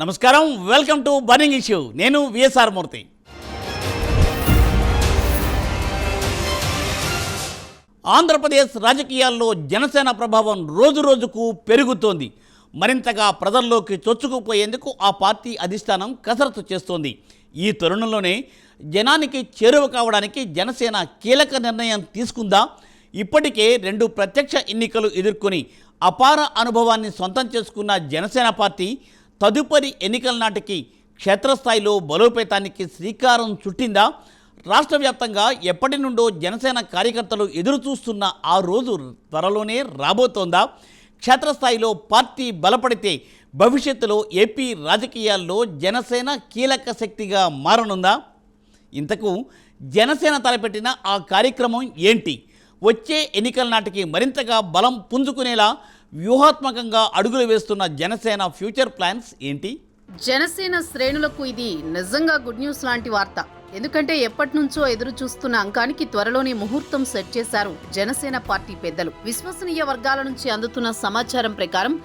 నమస్కారం, welcome to burning issue. నేను VSR మూర్తి. ఆంధ్రప్రదేశ్ రాజకీయాల్లో జనసేన ప్రభావం రోజురోజుకు పెరుగుతోంది. మరింతగా ప్రజల్లోకి చొచ్చుకుపోయేందుకు ఆ పార్టీ అధిష్టానం కసరత్తు చేస్తోంది. ఈ తరుణంలోనే జనానికి చేరువ కావడానికి జనసేన కీలక నిర్ణయం తీసుకుందా? ఇప్పటికే 2 ప్రత్యక్ష ఎన్నికలు ఎదుర్కొని అపార అనుభవాన్ని సొంతం చేసుకున్న జనసేన పార్టీ తదుపరి ఎన్నికల నాటికి క్షేత్రస్థాయిలో బలోపేతానికి శ్రీకారం చుట్టిందా? రాష్ట్ర వ్యాప్తంగా ఎప్పటి నుండో జనసేన కార్యకర్తలు ఎదురు చూస్తున్న ఆ రోజు త్వరలోనే రాబోతోందా? క్షేత్రస్థాయిలో పార్టీ బలపడితే భవిష్యత్తులో ఏపీ రాజకీయాల్లో జనసేన కీలక శక్తిగా మారనుందా? ఇంతకు జనసేన తలపెట్టిన ఆ కార్యక్రమం ఏంటి? వచ్చే ఎన్నికల నాటికి మరింతగా బలం పుంజుకునేలా వ్యూహాత్మకంగా అడుగులు వేస్తున్న జనసేన ఫ్యూచర్ ప్లాన్స్ ఏంటి? జనసేన శ్రేణులకు ఇది నిజంగా గుడ్ న్యూస్ లాంటి వార్త. ఎందుకంటే ఎప్పటి నుంచో ఎదురు చూస్తున్న అంకానికి త్వరలోనే ముహూర్తం సెట్ చేశారు జనసేన పార్టీ పెద్దలు. విశ్వసనీయ వర్గాల నుంచి అందుతున్న సమాచారం ప్రకారం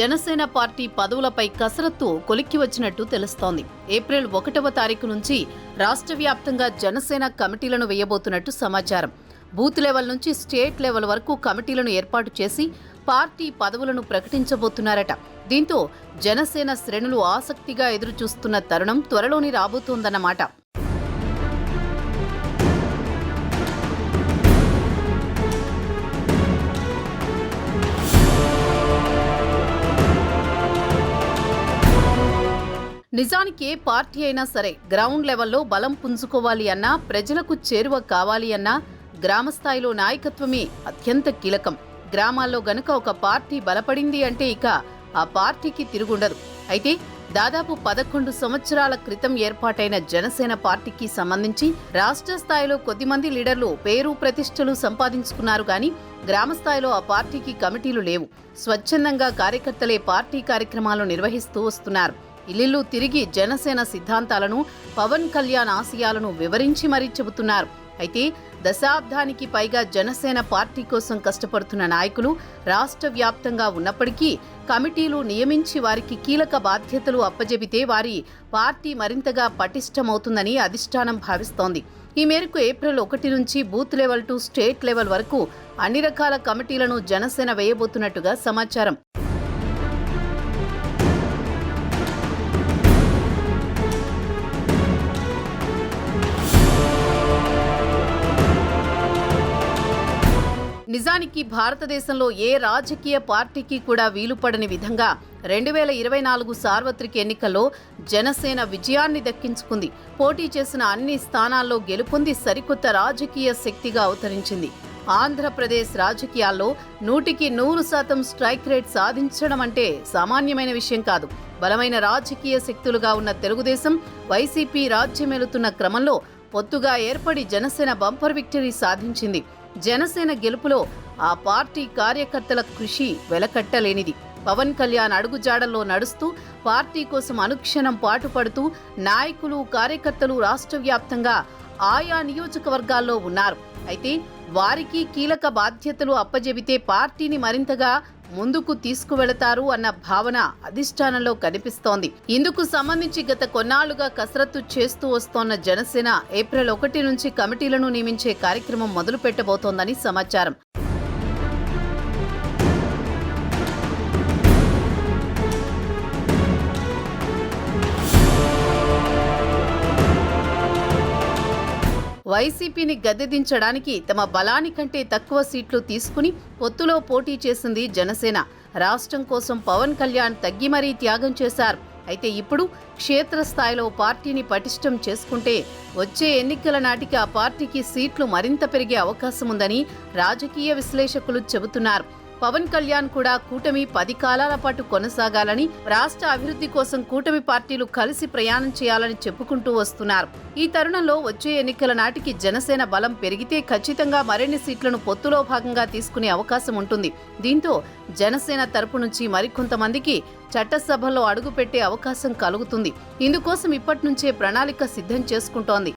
జనసేన పార్టీ పదవులపై కసరత్తు కొలిక్కి వచ్చినట్టు తెలుస్తోంది. ఏప్రిల్ 1వ తారీఖు నుంచి రాష్ట్ర వ్యాప్తంగా జనసేన కమిటీలను వేయబోతున్నట్టు సమాచారం. బూత్ లెవెల్ నుంచి స్టేట్ లెవెల్ వరకు కమిటీలను ఏర్పాటు చేసి పార్టీ పదవులను ప్రకటించబోతున్నారట. దీంతో జనసేన శ్రేణులు ఆసక్తిగా ఎదురు చూస్తున్న తరుణం త్వరలోనే రాబోతోందన్నమాట. నిజానికి ఏ పార్టీ అయినా సరే గ్రౌండ్ లెవెల్లో బలం పుంజుకోవాలి అన్నా, ప్రజలకు చేరువ కావాలి అన్నా గ్రామస్థాయిలో నాయకత్వమే అత్యంత కీలకం. గ్రామాల్లో గనుక ఒక పార్టీ బలపడింది అంటే ఇక ఆ పార్టీకి తిరుగుండదు. అయితే దాదాపు 11 సంవత్సరాల క్రితం ఏర్పాటైన జనసేన పార్టీకి సంబంధించి రాష్ట్ర స్థాయిలో కొద్దిమంది లీడర్లు పేరు ప్రతిష్టలు సంపాదించుకున్నారు కానీ గ్రామస్థాయిలో ఆ పార్టీకి కమిటీలు లేవు. స్వచ్ఛందంగా కార్యకర్తలే పార్టీ కార్యక్రమాలు నిర్వహిస్తూ వస్తున్నారు. ఇల్లు తిరిగి జనసేన సిద్ధాంతాలను, పవన్ కళ్యాణ్ ఆశయాలను వివరించి మరీ చెబుతున్నారు. అయితే దశాబ్దానికి పైగా జనసేన పార్టీ కోసం కష్టపడుతున్న నాయకులు రాష్ట్ర వ్యాప్తంగా ఉన్నప్పటికీ కమిటీలు నియమించి వారికి కీలక బాధ్యతలు అప్పజెబితే వారి పార్టీ మరింతగా పటిష్టమవుతుందని అధిష్టానం భావిస్తోంది. ఈ మేరకు ఏప్రిల్ 1 నుంచి booth level to state level వరకు అన్ని రకాల కమిటీలను జనసేన వేయబోతున్నట్టుగా సమాచారం. నిజానికి భారతదేశంలో ఏ రాజకీయ పార్టీకి కూడా వీలుపడని విధంగా 2024 సార్వత్రిక ఎన్నికల్లో జనసేన విజయాన్ని దక్కించుకుంది. పోటీ చేసిన అన్ని స్థానాల్లో గెలుపొంది సరికొత్త రాజకీయ శక్తిగా అవతరించింది. ఆంధ్రప్రదేశ్ రాజకీయాల్లో 100% స్ట్రైక్ రేట్ సాధించడం అంటే సామాన్యమైన విషయం కాదు. బలమైన రాజకీయ శక్తులుగా ఉన్న తెలుగుదేశం, వైసీపీ రాజ్యమేలుతున్న క్రమంలో పొత్తుగా ఏర్పడి జనసేన బంపర్ విక్టరీ సాధించింది. జనసేన గెలుపులో ఆ పార్టీ కార్యకర్తల కృషి వెలకట్టలేనిది. పవన్ కళ్యాణ్ అడుగుజాడల్లో నడుస్తూ పార్టీ కోసం అనుక్షణం పాటుపడుతూ నాయకులు, కార్యకర్తలు రాష్ట్ర వ్యాప్తంగా ఆయా నియోజకవర్గాల్లో ఉన్నారు. అయితే వారికి కీలక బాధ్యతలు అప్పజెబితే పార్టీని మరింతగా ముందుకు తీసుకువెళతారు అన్న భావన అధిష్టానంలో కనిపిస్తోంది. ఇందుకు సంబంధించి గత కొన్నాళ్లుగా కసరత్తు చేస్తూ వస్తోన్న జనసేన ఏప్రిల్ 1 నుంచి కమిటీలను నియమించే కార్యక్రమం మొదలు పెట్టబోతోందని సమాచారం. వైసీపీని గద్దెదించడానికి తమ బలానికంటే తక్కువ సీట్లు తీసుకుని పొత్తులో పోటీ చేసింది జనసేన. రాష్ట్రం కోసం పవన్ కళ్యాణ్ తగ్గి మరీ త్యాగం చేశారు. అయితే ఇప్పుడు క్షేత్రస్థాయిలో పార్టీని పటిష్టం చేసుకుంటే వచ్చే ఎన్నికల నాటికి ఆ పార్టీకి సీట్లు మరింత పెరిగే అవకాశం ఉందని రాజకీయ విశ్లేషకులు చెబుతున్నారు. పవన్ కళ్యాణ్ కూడా కూటమి 10 కాలాల పాటు కొనసాగాలని, రాష్ట్ర అభివృద్ధి కోసం కూటమి పార్టీలు కలిసి ప్రయాణం చేయాలని చెప్పుకుంటూ వస్తున్నారు. ఈ తరుణంలో వచ్చే ఎన్నికల నాటికి జనసేన బలం పెరిగితే ఖచ్చితంగా మరిన్ని సీట్లను పొత్తులో భాగంగా తీసుకునే అవకాశం ఉంటుంది. దీంతో జనసేన తరపు నుంచి మరికొంతమందికి చట్టసభల్లో అడుగుపెట్టే అవకాశం కలుగుతుంది. ఇందుకోసం ఇప్పటి నుంచే ప్రణాళిక సిద్ధం చేసుకుంటోంది.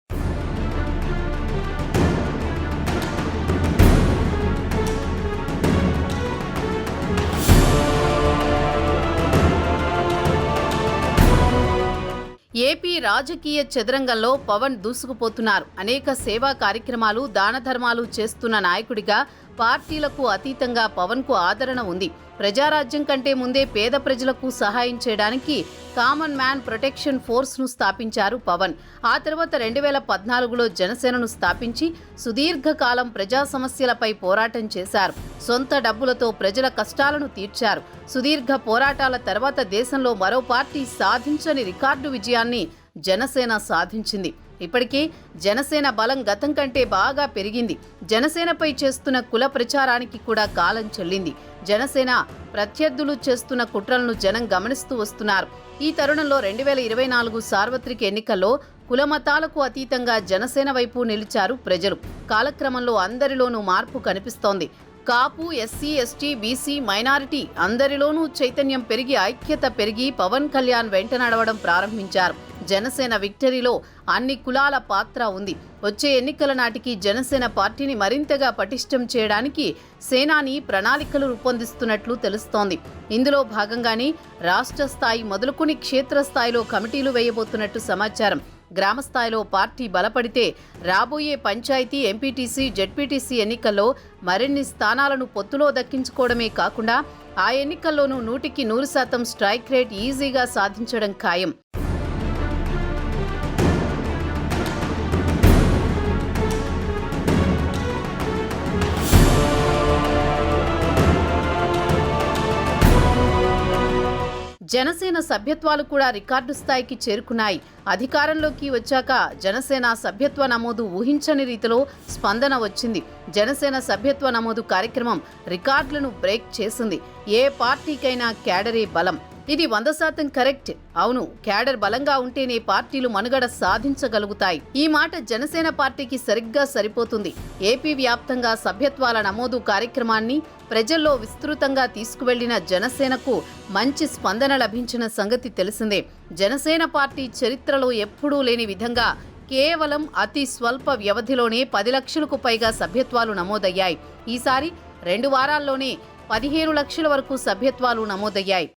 ఏపీ రాజకీయ చదరంగంలో పవన్ దూసుకుపోతున్నారు. అనేక సేవా కార్యక్రమాలు, దాన ధర్మాలు చేస్తున్న నాయకుడిగా పార్టీలకు అతీతంగా పవన్కు ఆదరణ ఉంది. ప్రజారాజ్యం కంటే ముందే పేద ప్రజలకు సహాయం చేయడానికి కామన్ మ్యాన్ ప్రొటెక్షన్ ఫోర్స్ను స్థాపించారు పవన్. ఆ తర్వాత 2014లో జనసేనను స్థాపించి సుదీర్ఘకాలం ప్రజా సమస్యలపై పోరాటం చేశారు. సొంత డబ్బులతో ప్రజల కష్టాలను తీర్చారు. సుదీర్ఘ పోరాటాల తర్వాత దేశంలో మరో పార్టీ సాధించని రికార్డు విజయాన్ని జనసేన సాధించింది. ఇప్పటికే జనసేన బలం గతం కంటే బాగా పెరిగింది. జనసేనపై చేస్తున్న కుల ప్రచారానికి కూడా కాలం చెల్లింది. జనసేన ప్రత్యర్థులు చేస్తున్న కుట్రలను జనం గమనిస్తూ వస్తున్నారు. ఈ తరుణంలో 2024 సార్వత్రిక ఎన్నికల్లో కులమతాలకు అతీతంగా జనసేన వైపు నిలిచారు ప్రజలు. కాలక్రమంలో అందరిలోనూ మార్పు కనిపిస్తోంది. కాపు, ఎస్సీ, ఎస్టీ, బీసీ, మైనారిటీ అందరిలోనూ చైతన్యం పెరిగి, ఐక్యత పెరిగి పవన్ కళ్యాణ్ వెంట నడవడం ప్రారంభించారు. జనసేన విక్టరీలో అన్ని కులాల పాత్ర ఉంది. వచ్చే ఎన్నికల నాటికి జనసేన పార్టీని మరింతగా పటిష్టం చేయడానికి సేనాని ప్రణాళికలు రూపొందిస్తున్నట్లు తెలుస్తోంది. ఇందులో భాగంగానే రాష్ట్ర స్థాయి మొదలుకొని క్షేత్రస్థాయిలో కమిటీలు వేయబోతున్నట్టు సమాచారం. గ్రామ స్థాయిలో పార్టీ బలపడితే రాబోయే పంచాయతీ, ఎంపీటీసీ, జెడ్పీటీసీ ఎన్నికల్లో మరిన్ని స్థానాలను పొత్తులో దక్కించుకోవడమే కాకుండా ఆ ఎన్నికల్లోనూ 100% స్ట్రైక్ రేట్ ఈజీగా సాధించడం ఖాయం. జనసేన సభ్యత్వాలు కూడా రికార్డు స్థాయికి చేరుకున్నాయి. అధికారంలోకి వచ్చాక జనసేన సభ్యత్వ నమోదు ఊహించని రీతిలో స్పందన వచ్చింది. జనసేన సభ్యత్వ నమోదు కార్యక్రమం రికార్డులను బ్రేక్ చేసింది. ఏ పార్టీకైనా క్యాడరే బలం. ఇది 100% కరెక్ట్. అవును, క్యాడర్ బలంగా ఉంటేనే పార్టీలు మనుగడ సాధించగలుగుతాయి. ఈ మాట జనసేన పార్టీకి సరిగ్గా సరిపోతుంది. ఏపీ వ్యాప్తంగా సభ్యత్వాల నమోదు కార్యక్రమాన్ని ప్రజల్లో విస్తృతంగా తీసుకువెళ్లిన జనసేనకు మంచి స్పందన లభించిన సంగతి తెలిసిందే. జనసేన పార్టీ చరిత్రలో ఎప్పుడూ లేని విధంగా కేవలం అతి స్వల్ప వ్యవధిలోనే 10 లక్షలకు పైగా సభ్యత్వాలు నమోదయ్యాయి. ఈసారి 2 వారాల్లోనే 15 లక్షల వరకు సభ్యత్వాలు నమోదయ్యాయి.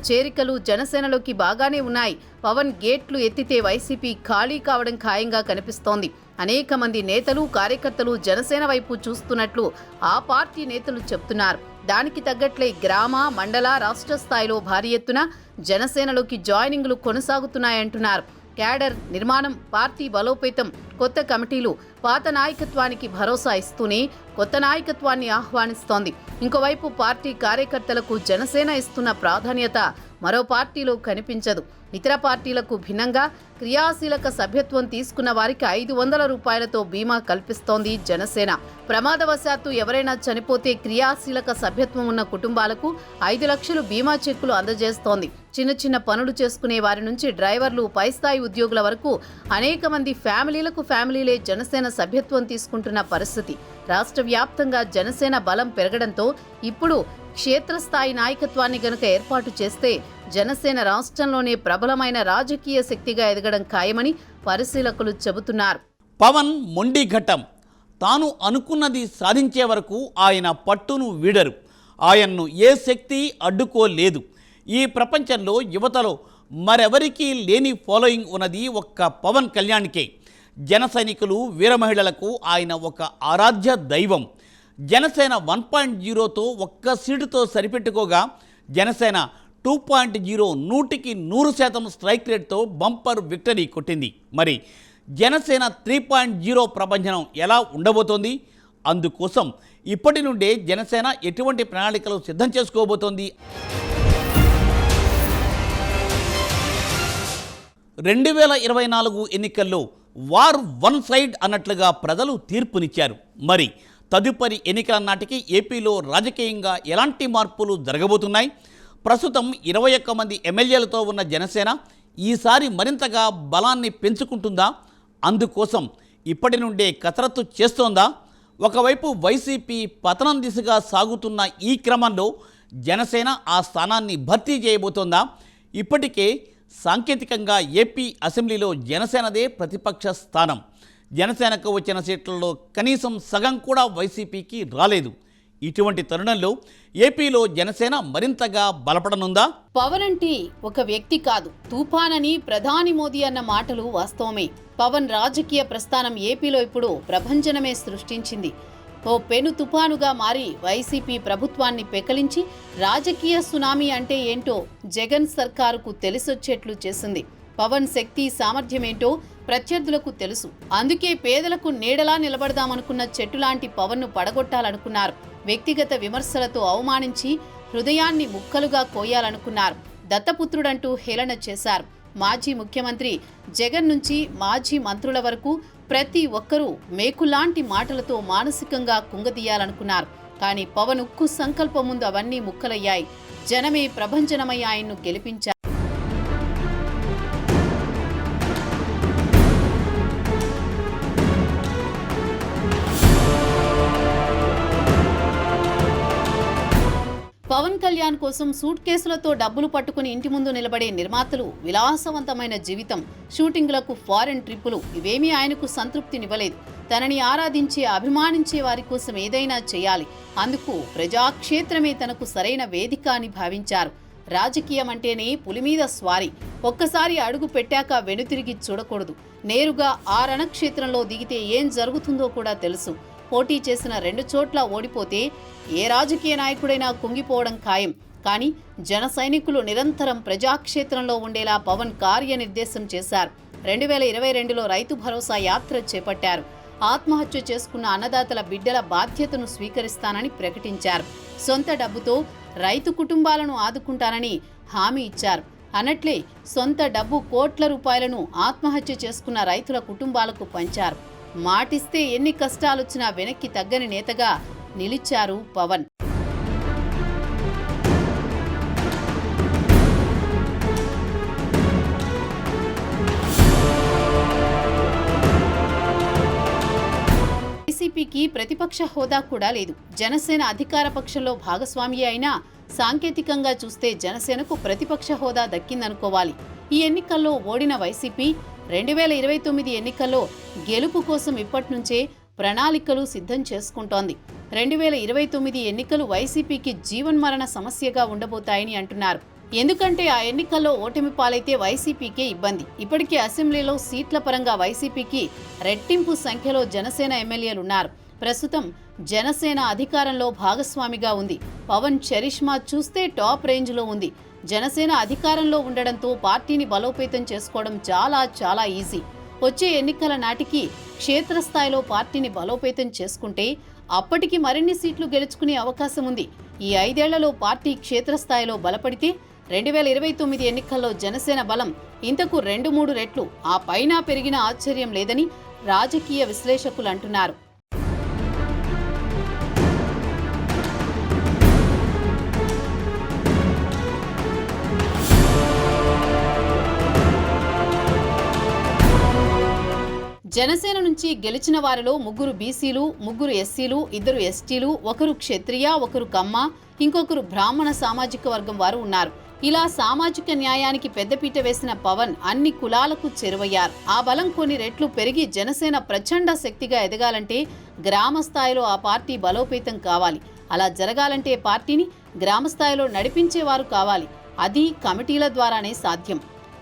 చేరికలు జనసేనలోకి బాగానే ఉన్నాయి. పవన్ గేట్లు ఎత్తితే వైసీపీ ఖాళీ కావడం ఖాయంగా కనిపిస్తోంది. అనేక మంది నేతలు, కార్యకర్తలు జనసేన వైపు చూస్తున్నట్లు ఆ పార్టీ నేతలు చెప్తున్నారు. దానికి తగ్గట్లే గ్రామ, మండల, రాష్ట్ర స్థాయిలో భారీ ఎత్తున జనసేనలోకి జాయినింగ్లు కొనసాగుతున్నాయంటున్నారు. క్యాడర్ నిర్మాణం, పార్టీ బలోపేతం, కొత్త కమిటీలు పాత నాయకత్వానికి భరోసా ఇస్తూనే కొత్త నాయకత్వాన్ని ఆహ్వానిస్తోంది. ఇంకోవైపు పార్టీ కార్యకర్తలకు జనసేన ఇస్తున్న ప్రాధాన్యత మరో పార్టీలో కనిపించదు. ఇతర పార్టీలకు భిన్నంగా క్రియాశీలక సభ్యత్వం తీసుకున్న వారికి 500 రూపాయలతో బీమా కల్పిస్తోంది జనసేన. ప్రమాదవశాత్తు ఎవరైనా చనిపోతే క్రియాశీలక సభ్యత్వం ఉన్న కుటుంబాలకు 5 లక్షలు బీమా చెక్కులు అందజేస్తోంది. చిన్న చిన్న పనులు చేసుకునే వారి నుంచి డ్రైవర్లు, పైస్థాయి ఉద్యోగుల వరకు అనేక మంది ఫ్యామిలీలే జనసేన సభ్యత్వం తీసుకుంటున్న పరిస్థితి. రాష్ట్ర వ్యాప్తంగా జనసేన బలం పెరగడంతో ఇప్పుడు క్షేత్రస్థాయి నాయకత్వాన్ని గనుక ఏర్పాటు చేస్తే జనసేన రాష్ట్రంలోనే ప్రబలమైన రాజకీయ శక్తిగా ఎదగడం ఖాయమని పరిశీలకులు చెబుతున్నారు. పవన్ మొండి ఘట్టం. తాను అనుకున్నది సాధించే వరకు ఆయన పట్టును వీడరు. ఆయన్ను ఏ శక్తి అడ్డుకోలేదు. ఈ ప్రపంచంలో యువతలో మరెవరికీ లేని ఫాలోయింగ్ ఉన్నది ఒక్క పవన్ కళ్యాణ్కే. జన సైనికులు, వీర మహిళలకు ఆయన ఒక ఆరాధ్య దైవం. జనసేన 1.0తో ఒక్క సీటుతో సరిపెట్టుకోగా జనసేన 2.0 100% స్ట్రైక్ రేట్తో బంపర్ విక్టరీ కొట్టింది. మరి జనసేన 3.0 ప్రభంజనం ఎలా ఉండబోతోంది? అందుకోసం ఇప్పటి నుండే జనసేన ఎటువంటి ప్రణాళికలు సిద్ధం చేసుకోబోతోంది? 2024 ఎన్నికల్లో వార్ వన్ సైడ్ అన్నట్లుగా ప్రజలు తీర్పునిచ్చారు. మరి తదుపరి ఎన్నికల నాటికి ఏపీలో రాజకీయంగా ఎలాంటి మార్పులు జరగబోతున్నాయి? ప్రస్తుతం 21 మంది ఎమ్మెల్యేలతో ఉన్న జనసేన ఈసారి మరింతగా బలాన్ని పెంచుకుంటుందా? అందుకోసం ఇప్పటి నుండే కసరత్తు చేస్తోందా? ఒకవైపు వైసీపీ పతనం దిశగా సాగుతున్న ఈ క్రమంలో జనసేన ఆ స్థానాన్ని భర్తీ చేయబోతోందా? ఇప్పటికే సాంకేతికంగా ఏపీ అసెంబ్లీలో జనసేనదే ప్రతిపక్ష స్థానం. జనసేనకు వచ్చిన సీట్లలో కనీసం సగం కూడా వైసీపీకి రాలేదు. ఇటువంటి తరుణంలో ఏపీలో జనసేన మరింతగా బలపడనుందా? పవన్ అంటే ఒక వ్యక్తి కాదు, తుఫాన్ అని ప్రధాని మోదీ అన్న మాటలు వాస్తవమే. పవన్ రాజకీయ ప్రస్థానం ఏపీలో ఇప్పుడు ప్రభంజనమే సృష్టించింది. ఓ పెను తుఫానుగా మారి వైసీపీ ప్రభుత్వాన్ని పెకలించి రాజకీయ సునామీ అంటే ఏంటో జగన్ సర్కారుకు తెలిసొచ్చేట్లు చేసింది. పవన్ శక్తి సామర్థ్యమేంటో ప్రత్యర్థులకు తెలుసు. అందుకే పేదలకు నీడలా నిలబడదామనుకున్న చెట్టులాంటి పవన్ను పడగొట్టాలనుకున్నారు. వ్యక్తిగత విమర్శలతో అవమానించి హృదయాన్ని ముక్కలుగా కోయాలనుకున్నారు. దత్తపుత్రుడంటూ హేళన చేశారు. మాజీ ముఖ్యమంత్రి జగన్ నుంచి మాజీ మంత్రుల వరకు ప్రతి ఒక్కరూ మేకులాంటి మాటలతో మానసికంగా కుంగదీయాలనుకున్నారు. కానీ పవన్ ఉక్కు సంకల్పం ముందు అవన్నీ ముక్కలయ్యాయి. జనమే ప్రభంజనమై ఆయన్ను గెలిపించారు. పవన్ కళ్యాణ్ కోసం సూట్ కేసులతో డబ్బులు పట్టుకుని ఇంటి ముందు నిలబడే నిర్మాతలు, విలాసవంతమైన జీవితం, షూటింగ్లకు ఫారెన్ ట్రిప్పులు ఇవేమీ ఆయనకు సంతృప్తినివ్వలేదు. తనని ఆరాధించే, అభిమానించే వారి కోసం ఏదైనా చేయాలి. అందుకు ప్రజాక్షేత్రమే తనకు సరైన వేదిక అని భావించారు. రాజకీయం అంటేనే పులిమీద స్వారీ. ఒక్కసారి అడుగు పెట్టాక వెనుతిరిగి చూడకూడదు. నేరుగా ఆ రణక్షేత్రంలో దిగితే ఏం జరుగుతుందో కూడా తెలుసు. పోటీ చేసిన 2 చోట్ల ఓడిపోతే ఏ రాజకీయ నాయకుడైనా కుంగిపోవడం ఖాయం. కానీ జన సైనికులు నిరంతరం ప్రజాక్షేత్రంలో ఉండేలా పవన్ కార్యనిర్దేశం చేశారు. 2022లో రైతు భరోసా యాత్ర చేపట్టారు. ఆత్మహత్య చేసుకున్న అన్నదాతల బిడ్డల బాధ్యతను స్వీకరిస్తానని ప్రకటించారు. సొంత డబ్బుతో రైతు కుటుంబాలను ఆదుకుంటానని హామీ ఇచ్చారు. అన్నట్లే సొంత డబ్బు కోట్ల రూపాయలను ఆత్మహత్య చేసుకున్న రైతుల కుటుంబాలకు పంచారు. మాటిస్తే ఎన్ని కష్టాలొచ్చినా వెనక్కి తగ్గని నేతగా నిలిచారు పవన్. వైసీపీకి ప్రతిపక్ష హోదా కూడా లేదు. జనసేన అధికార పక్షంలో భాగస్వామి అయినా సాంకేతికంగా చూస్తే జనసేనకు ప్రతిపక్ష హోదా దక్కిందనుకోవాలి. ఈ ఎన్నికల్లో ఓడిన వైసీపీ 2029 ఎన్నికల్లో గెలుపు కోసం ఇప్పట్నుంచే ప్రణాళికలు సిద్ధం చేసుకుంటోంది. 2029 ఎన్నికలు వైసీపీకి జీవన్మరణ సమస్యగా ఉండబోతాయని అంటున్నారు. ఎందుకంటే ఆ ఎన్నికల్లో ఓటమి పాలైతే వైసీపీకే ఇబ్బంది. ఇప్పటికే అసెంబ్లీలో సీట్ల పరంగా వైసీపీకి రెట్టింపు సంఖ్యలో జనసేన ఎమ్మెల్యేలున్నారు. ప్రస్తుతం జనసేన అధికారంలో భాగస్వామిగా ఉంది. పవన్ చరిష్మా చూస్తే టాప్ రేంజ్లో ఉంది. జనసేన అధికారంలో ఉండడంతో పార్టీని బలోపేతం చేసుకోవడం చాలా ఈజీ. వచ్చే ఎన్నికల నాటికి క్షేత్రస్థాయిలో పార్టీని బలోపేతం చేసుకుంటే అప్పటికి మరిన్ని సీట్లు గెలుచుకునే అవకాశం ఉంది. ఈ 5 ఏళ్లలో పార్టీ క్షేత్రస్థాయిలో బలపడితే 2029 ఎన్నికల్లో జనసేన బలం ఇంతకు 2-3 రెట్లు ఆ పైన పెరిగిన ఆశ్చర్యం లేదని రాజకీయ విశ్లేషకులు అంటున్నారు. జనసేన నుంచి గెలిచిన వారిలో 3 బీసీలు, 3 ఎస్సీలు, 2 ఎస్టీలు, 1 క్షత్రియ, 1 కమ్మ, ఇంకొకరు బ్రాహ్మణ సామాజిక వర్గం వారు ఉన్నారు. ఇలా సామాజిక న్యాయానికి పెద్దపీట వేసిన పవన్ అన్ని కులాలకు చేరువయ్యారు. ఆ బలం కొన్ని రెట్లు పెరిగి జనసేన ప్రచండ శక్తిగా ఎదగాలంటే గ్రామ స్థాయిలో ఆ పార్టీ బలోపేతం కావాలి. అలా జరగాలంటే పార్టీని గ్రామ స్థాయిలో నడిపించేవారు కావాలి. అది కమిటీల ద్వారానే సాధ్యం.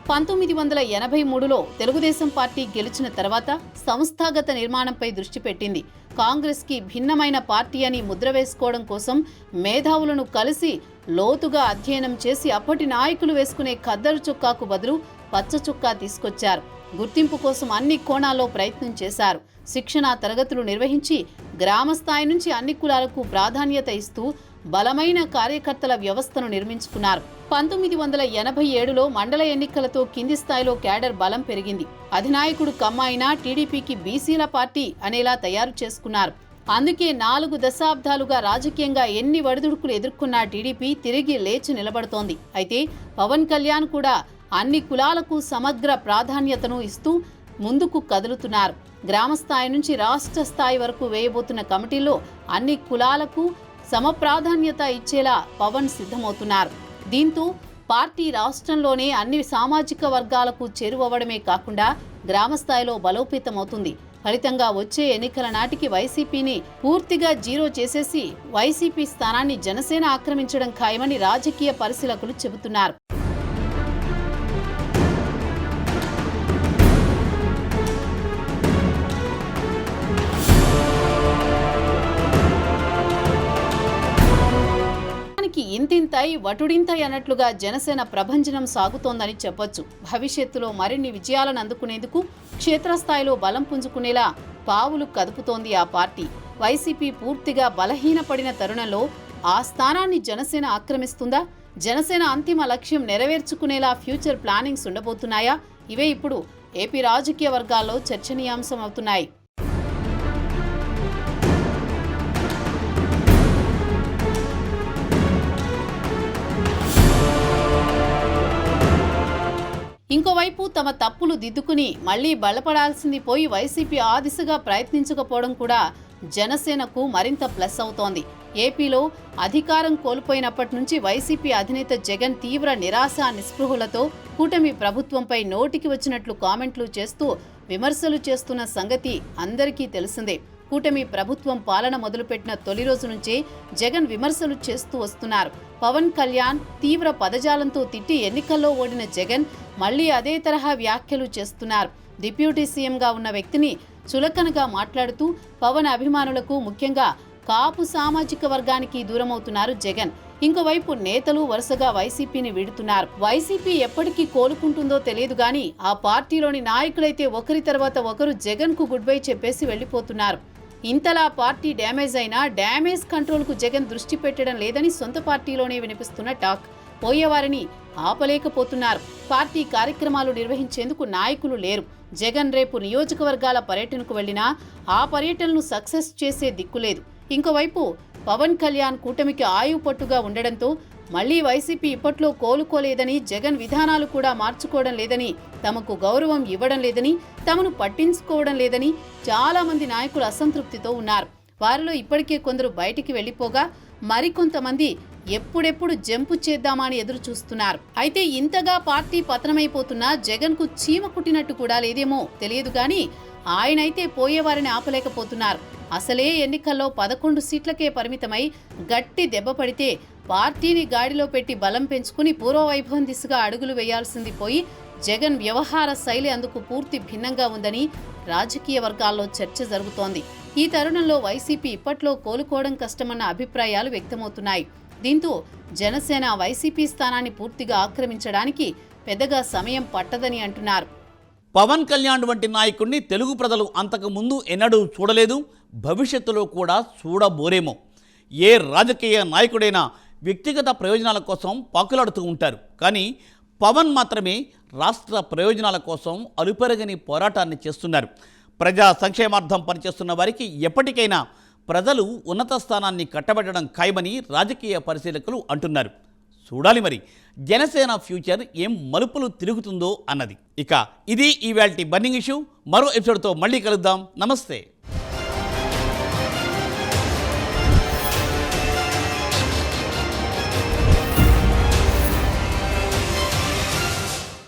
1983లో తెలుగుదేశం పార్టీ గెలిచిన తర్వాత సంస్థాగత నిర్మాణంపై దృష్టి పెట్టింది. కాంగ్రెస్కి భిన్నమైన పార్టీ అని ముద్ర వేసుకోవడం కోసం మేధావులను కలిసి లోతుగా అధ్యయనం చేసి అప్పటి నాయకులు వేసుకునే ఖద్దరు చొక్కాకు బదులు పచ్చ చొక్కా తీసుకొచ్చారు. గుర్తింపు కోసం అన్ని కోణాల్లో ప్రయత్నం చేశారు. శిక్షణా తరగతులు నిర్వహించి గ్రామ స్థాయి నుంచి అన్ని కులాలకు ప్రాధాన్యత ఇస్తూ బలమైన కార్యకర్తల వ్యవస్థను నిర్మించుకున్నారు. 1987లో మండల ఎన్నికలతో కింది స్థాయిలో క్యాడర్ బలం పెరిగింది. అధినాయకుడు కమ్మ అయినా టీడీపీకి బీసీల పార్టీ అనేలా తయారు చేసుకున్నారు. అందుకే 4 దశాబ్దాలుగా రాజకీయంగా ఎన్ని ఒడిదుడుకులు ఎదుర్కొన్నా టీడీపీ తిరిగి లేచి నిలబడుతోంది. అయితే పవన్ కళ్యాణ్ కూడా అన్ని కులాలకు సమగ్ర ప్రాధాన్యతను ఇస్తూ ముందుకు కదులుతున్నారు. గ్రామ స్థాయి నుంచి రాష్ట్ర స్థాయి వరకు వేయబోతున్న కమిటీల్లో అన్ని కులాలకు సమప్రాధాన్యత ఇచ్చేలా పవన్ సిద్ధమవుతున్నారు. దీంతో పార్టీ రాష్ట్రంలోనే అన్ని సామాజిక వర్గాలకు చేరువవడమే కాకుండా గ్రామ స్థాయిలో బలోపేతమవుతుంది. ఫలితంగా వచ్చే ఎన్నికల నాటికి వైసీపీని పూర్తిగా జీరో చేసేసి వైసీపీ స్థానాన్ని జనసేన ఆక్రమించడం ఖాయమని రాజకీయ పరిశీలకులు చెబుతున్నారు. ఇంతింతై వటుడింతై అన్నట్లుగా జనసేన ప్రభంజనం సాగుతోందని చెప్పొచ్చు. భవిష్యత్తులో మరిన్ని విజయాలను అందుకునేందుకు క్షేత్రస్థాయిలో బలం పుంజుకునేలా పావులు కదుపుతోంది ఆ పార్టీ. వైసీపీ పూర్తిగా బలహీనపడిన తరుణంలో ఆ స్థానాన్ని జనసేన ఆక్రమిస్తుందా? జనసేన అంతిమ లక్ష్యం నెరవేర్చుకునేలా ఫ్యూచర్ ప్లానింగ్స్ ఉండబోతున్నాయా? ఇవే ఇప్పుడు ఏపీ రాజకీయ వర్గాల్లో చర్చనీయాంశం అవుతున్నాయి. ఇంకోవైపు తమ తప్పులు దిద్దుకుని మళ్లీ బలపడాల్సింది పోయి వైసీపీ ఆ దిశగా ప్రయత్నించకపోవడం కూడా జనసేనకు మరింత ప్లస్ అవుతోంది. ఏపీలో అధికారం కోల్పోయినప్పటి నుంచి వైసీపీ అధినేత జగన్ తీవ్ర నిరాశ నిస్పృహలతో కూటమి ప్రభుత్వంపై నోటికి వచ్చినట్లు కామెంట్లు చేస్తూ విమర్శలు చేస్తున్న సంగతి అందరికీ తెలిసిందే. కూటమి ప్రభుత్వం పాలన మొదలుపెట్టిన తొలి రోజు నుంచే జగన్ విమర్శలు చేస్తూ వస్తున్నారు. పవన్ కళ్యాణ్ తీవ్ర పదజాలంతో తిట్టి ఎన్నికల్లో ఓడిన జగన్ మళ్లీ అదే తరహా వ్యాఖ్యలు చేస్తున్నారు. డిప్యూటీ సీఎంగా ఉన్న వ్యక్తిని చులకనగా మాట్లాడుతూ పవన్ అభిమానులకు, ముఖ్యంగా కాపు సామాజిక వర్గానికి దూరమవుతున్నారు జగన్. ఇంకోవైపు నేతలు వరుసగా వైసీపీని వీడుతున్నారు. వైసీపీ ఎప్పటికీ కోలుకుంటుందో తెలియదు గాని ఆ పార్టీలోని నాయకులైతే ఒకరి తర్వాత ఒకరు జగన్ కు గుడ్ బై చెప్పేసి వెళ్లిపోతున్నారు. ఇంతలా పార్టీ డ్యామేజ్ అయినా డ్యామేజ్ కంట్రోల్కు జగన్ దృష్టి పెట్టడం లేదని సొంత పార్టీలోనే వినిపిస్తున్న టాక్. పోయేవారిని ఆపలేకపోతున్నారు. పార్టీ కార్యక్రమాలు నిర్వహించేందుకు నాయకులు లేరు. జగన్ రేపు నియోజకవర్గాల పర్యటనకు వెళ్లినా ఆ పర్యటనను సక్సెస్ చేసే దిక్కులేదు. ఇంకోవైపు పవన్ కళ్యాణ్ కూటమికి ఆయువు పట్టుగా ఉండడంతో మళ్లీ వైసీపీ ఇప్పట్లో కోలుకోలేదని, జగన్ విధానాలు కూడా మార్చుకోవడం లేదని, తమకు గౌరవం ఇవ్వడం లేదని, తమను పట్టించుకోవడం లేదని చాలా మంది నాయకులు అసంతృప్తితో ఉన్నారు. వారిలో ఇప్పటికే కొందరు బయటికి వెళ్లిపోగా మరికొంతమంది ఎప్పుడెప్పుడు జంపు చేద్దామా అని ఎదురు చూస్తున్నారు. అయితే ఇంతగా పార్టీ పతనమైపోతున్నా జగన్ కు చీమ కుట్టినట్టు కూడా లేదేమో తెలియదు కానీ ఆయనైతే పోయేవారిని ఆపలేకపోతున్నారు. అసలే ఎన్నికల్లో 11 సీట్లకే పరిమితమై గట్టి దెబ్బ పడితే పార్టీని గాడిలో పెట్టి బలం పెంచుకుని పూర్వవైభవం దిశగా అడుగులు వేయాల్సింది పోయి జగన్ వ్యవహార శైలి అందుకు పూర్తి భిన్నంగా ఉందని రాజకీయ వర్గాల్లో చర్చ జరుగుతోంది. ఈ తరుణంలో వైసీపీ ఇప్పట్లో కోలుకోవడం కష్టమన్న అభిప్రాయాలు వ్యక్తమవుతున్నాయి. దీంతో జనసేన వైసీపీ స్థానాన్ని పూర్తిగా ఆక్రమించడానికి పెద్దగా సమయం పట్టదని అంటున్నారు. పవన్ కళ్యాణ్ వంటి నాయకుడిని తెలుగు ప్రజలు అంతకు ముందు ఎన్నడూ చూడలేదు, భవిష్యత్తులో కూడా చూడబోరేమో. ఏ రాజకీయ నాయకుడైనా వ్యక్తిగత ప్రయోజనాల కోసం పాకులాడుతూ ఉంటారు. కానీ పవన్ మాత్రమే రాష్ట్ర ప్రయోజనాల కోసం అలుపెరగని పోరాటాన్ని చేస్తున్నారు. ప్రజా సంక్షేమార్థం పనిచేస్తున్న వారికి ఎప్పటికైనా ప్రజలు ఉన్నత స్థానాన్ని కట్టబెట్టడం ఖాయమని రాజకీయ పరిశీలకులు అంటున్నారు. చూడాలి మరి జనసేన ఫ్యూచర్ ఏం మలుపులు తిరుగుతుందో అన్నది. ఇక ఇది ఈవేళటి బర్నింగ్ ఇష్యూ. మరో ఎపిసోడ్తో మళ్ళీ కలుద్దాం. నమస్తే.